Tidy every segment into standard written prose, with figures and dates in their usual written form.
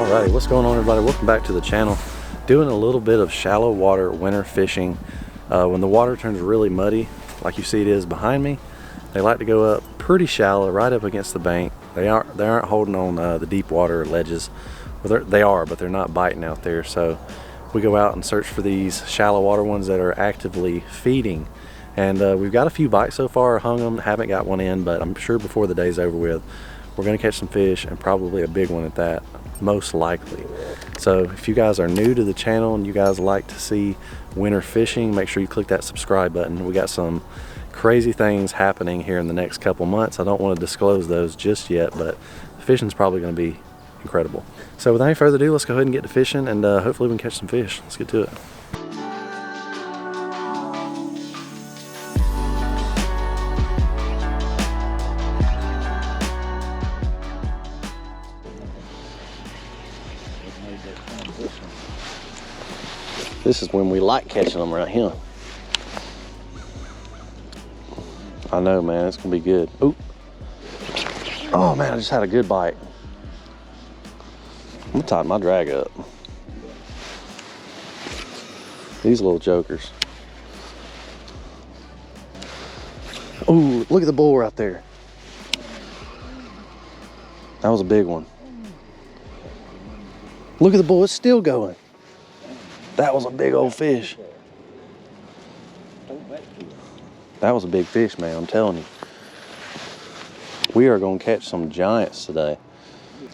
Alrighty, what's going on, everybody? Welcome back to the channel. Doing a little bit of shallow water winter fishing. When the water turns really muddy, like you see it is behind me, they like to go up pretty shallow, right up against the bank. They aren't holding on the deep water ledges. Well, they are, but they're not biting out there. So we go out and search for these shallow water ones that are actively feeding. And we've got a few bites so far, hung them, haven't got one in, but I'm sure before the day's over with, we're gonna catch some fish, and probably a big one at that, most likely. So if you guys are new to the channel and you guys like to see winter fishing, make sure you click that subscribe button. We got some crazy things happening here in the next couple months. I don't want to disclose those just yet, but the fishing's probably going to be incredible. So without any further ado, let's go ahead and get to fishing, and hopefully we can catch some fish. Let's get to it. This is when we like catching them right here. I know, man, it's gonna be good. Oop. Oh man, I just had a good bite. I'm gonna tighten my drag up. These little jokers. Ooh, look at the bull right there. That was a big one. Look at the bull, it's still going. That was a big old fish. That was a big fish, man, I'm telling you. We are gonna catch some giants today.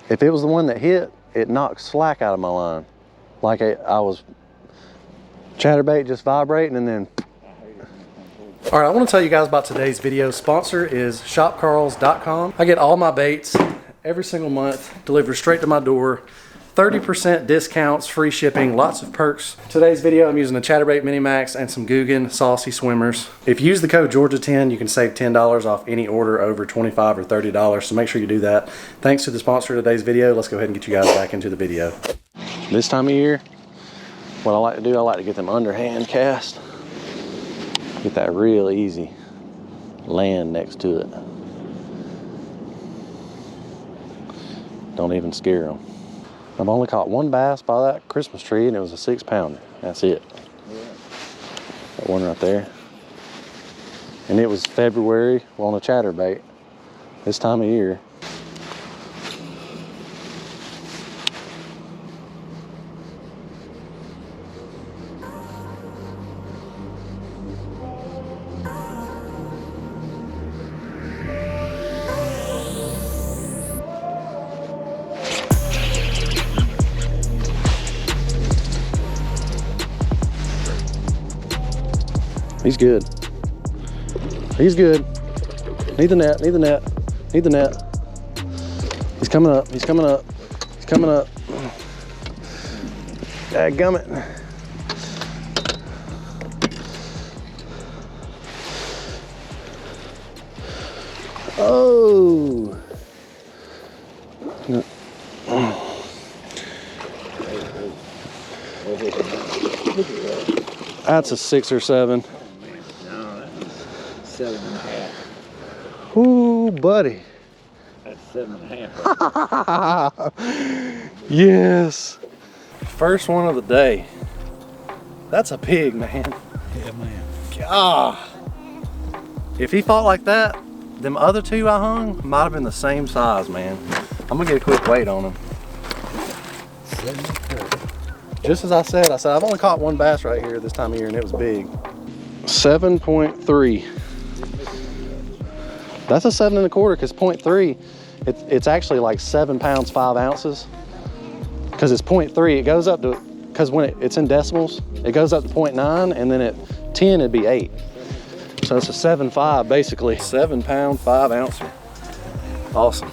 If it was the one that hit, it knocked slack out of my line. Like I was chatterbait just vibrating, and then. All right, I wanna tell you guys about today's video. Sponsor is shopkarls.com. I get all my baits every single month, delivered straight to my door. 30% discounts, free shipping, lots of perks. Today's video, I'm using a chatterbait mini max and some GOOGAN saucy swimmers. If you use the code Georgia10, you can save $10 off any order over $25 or $30. So make sure you do that. Thanks to the sponsor of today's video. Let's go ahead and get you guys back into the video. This time of year, what I like to do, I like to get them underhand cast. Get that real easy land next to it. Don't even scare them. I've only caught one bass by that Christmas tree, and it was a 6-pounder. That's it. That one right there. And it was February on a chatterbait this time of year. He's good. He's good. Need the net, need the net, need the net. He's coming up, he's coming up, he's coming up. Dadgummit. Oh. That's a 6 or 7. 7.5. Ooh, buddy. That's 7.5. Yes. First one of the day. That's a pig, man. Yeah, man. God. If he fought like that, them other two I hung might have been the same size, man. I'm gonna get a quick weight on him. 7.3. Just as I said I've only caught one bass right here this time of year, and it was big. 7.3. That's a 7 1/4, because 0.3, it's actually like 7 pounds 5 ounces. Because it's 0.3, it goes up to, because when it's in decimals, it goes up to 0.9, and then at 10 it'd be 8. So it's a 7.5 basically. 7 pound 5 ouncer. Awesome.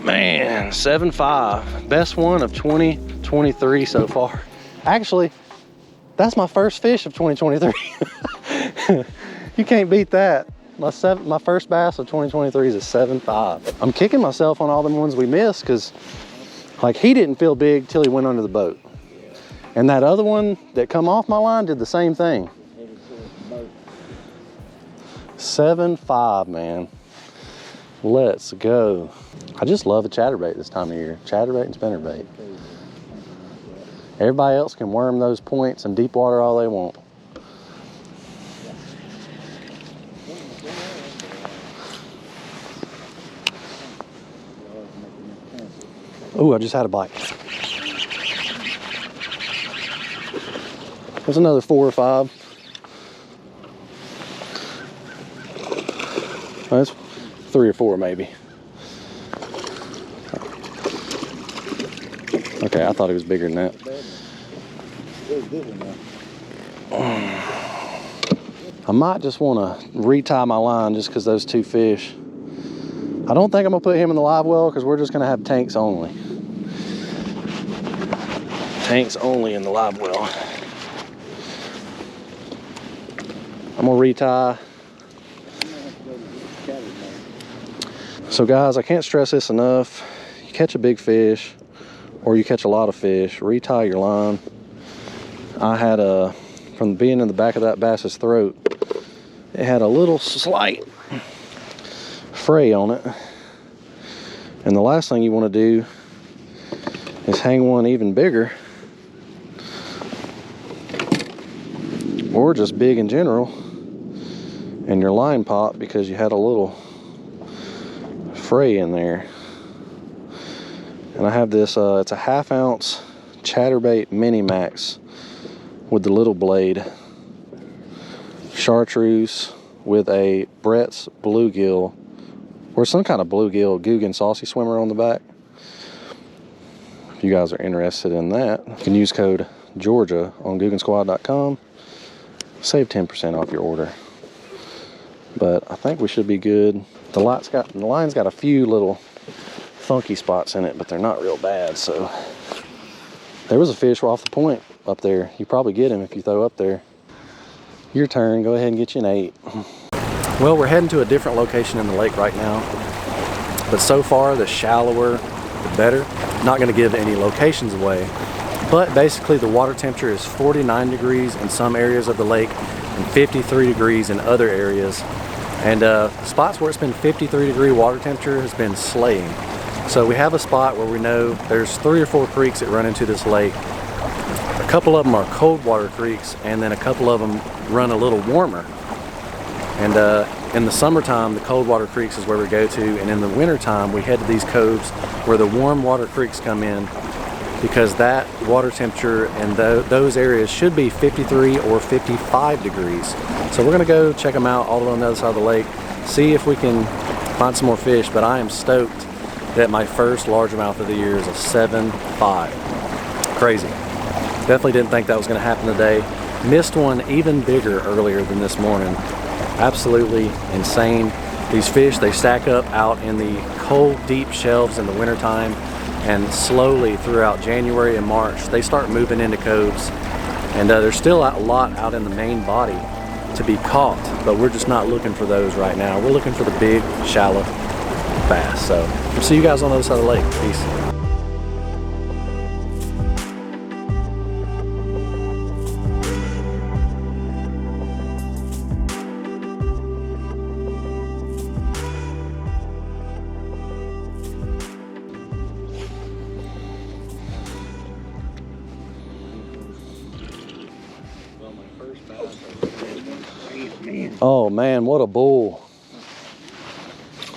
Man, 7.5. Best one of 2023 so far. Actually, that's my first fish of 2023. You can't beat that. My first bass of 2023 is a 7.5. I'm kicking myself on all them ones we missed, because like he didn't feel big till he went under the boat. And that other one that come off my line did the same thing. 7.5, man. Let's go. I just love a chatterbait this time of year. Chatterbait and spinnerbait. Everybody else can worm those points in deep water all they want. Oh, I just had a bite. There's another 4 or 5. That's 3 or 4 maybe. Okay, I thought it was bigger than that. I might just want to retie my line just because those 2 fish. I don't think I'm going to put him in the live well because we're just going to have tanks only. Tanks only in the live well. I'm going to retie. So guys, I can't stress this enough. You catch a big fish or you catch a lot of fish, retie your line. I had from being in the back of that bass's throat, it had a little slight fray on it. And the last thing you want to do is hang one even bigger, or just big in general, and your line pop because you had a little fray in there. And I have this, it's a 1/2 ounce chatterbait mini max with the little blade, chartreuse with a Brett's bluegill, or some kind of bluegill GOOGAN saucy swimmer on the back. If you guys are interested in that, you can use code Georgia on GOOGANSquad.com. Save 10% off your order. But I think we should be good. The line's got a few little funky spots in it, but they're not real bad. So there was a fish off the point up there. You probably get him if you throw up there. Your turn. Go ahead and get you an 8. Well, we're heading to a different location in the lake right now, but so far the shallower the better. Not going to give any locations away, but basically the water temperature is 49 degrees in some areas of the lake and 53 degrees in other areas. And spots where it's been 53-degree water temperature has been slaying. So we have a spot where we know there's 3 or 4 creeks that run into this lake. A couple of them are cold water creeks, and then a couple of them run a little warmer. And in the summertime, the cold water creeks is where we go to, and in the wintertime, we head to these coves where the warm water creeks come in, because that water temperature and those areas should be 53 or 55 degrees. So we're gonna go check them out all on the other side of the lake, see if we can find some more fish. But I am stoked that my first largemouth of the year is a 7.5. Crazy. Definitely didn't think that was gonna happen today. Missed one even bigger earlier than this morning. Absolutely insane. These fish, they stack up out in the cold, deep shelves in the wintertime, and slowly throughout January and March, they start moving into coves. And there's still a lot out in the main body to be caught, but we're just not looking for those right now. We're looking for the big, shallow bass. So we'll see you guys on the other side of the lake. Peace. Oh man, what a bull.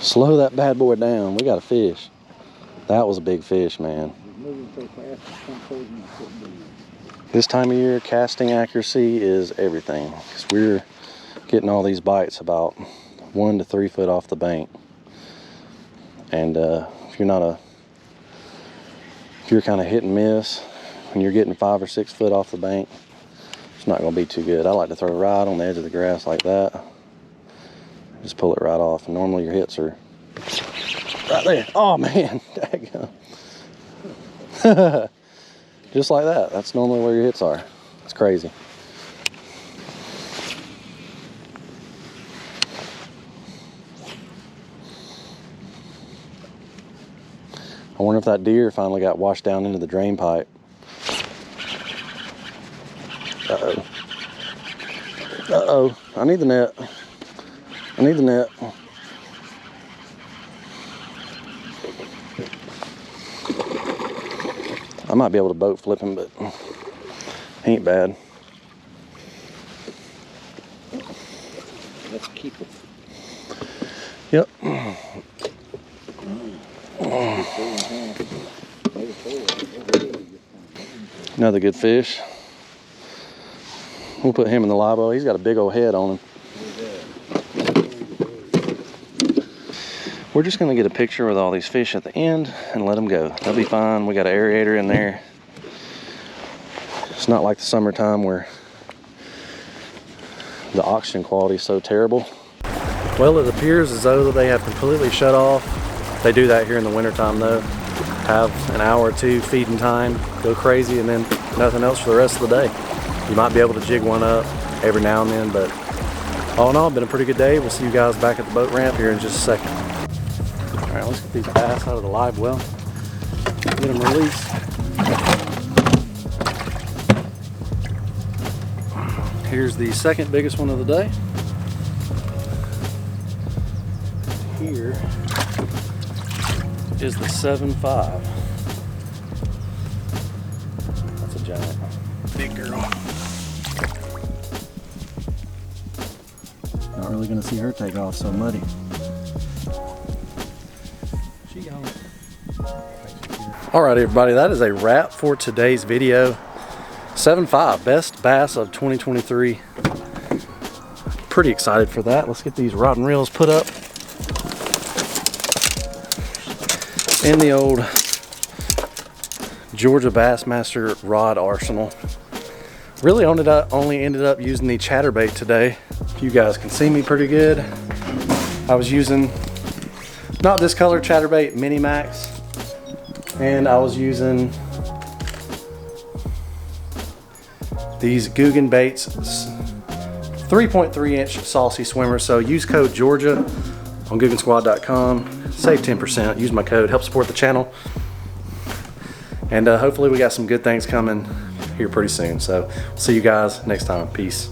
Slow that bad boy down. We got a fish. That was a big fish, man. This time of year, casting accuracy is everything, because we're getting all these bites about 1 to 3 foot off the bank. And if you're kind of hit and miss, when you're getting 5 or 6 foot off the bank, it's not going to be too good. I like to throw right on the edge of the grass like that. Just pull it right off. And normally your hits are right there. Oh man, daggone. Just like that. That's normally where your hits are. It's crazy. I wonder if that deer finally got washed down into the drain pipe. Uh-oh. Uh-oh. I need the net. I need the net. I might be able to boat flip him, but he ain't bad. Let's keep it. Yep. Another good fish. We'll put him in the live well. He's got a big old head on him. We're just gonna get a picture with all these fish at the end and let them go. They'll be fine. We got an aerator in there. It's not like the summertime where the oxygen quality is so terrible. Well, it appears as though they have completely shut off. They do that here in the wintertime though. Have an hour or two feeding time, go crazy, and then nothing else for the rest of the day. You might be able to jig one up every now and then, but all in all, been a pretty good day. We'll see you guys back at the boat ramp here in just a second. All right, let's get these bass out of the live well. Get them released. Here's the second biggest one of the day. Here is the 7.5. That's a giant. Big girl. Not really gonna see her take off, so muddy. She gone. All right, everybody, that is a wrap for today's video. 7.5, best bass of 2023. Pretty excited for that. Let's get these rod and reels put up in the old Georgia Bassmaster rod arsenal. Really only ended up using the chatterbait today. You guys can see me pretty good. I was using not this color chatterbait, Mini Max, and I was using these GOOGAN baits, 3.3 inch saucy swimmer. So use code Georgia on GOOGANSquad.com, save 10%, use my code, help support the channel. And hopefully we got some good things coming here pretty soon. So see you guys next time, peace.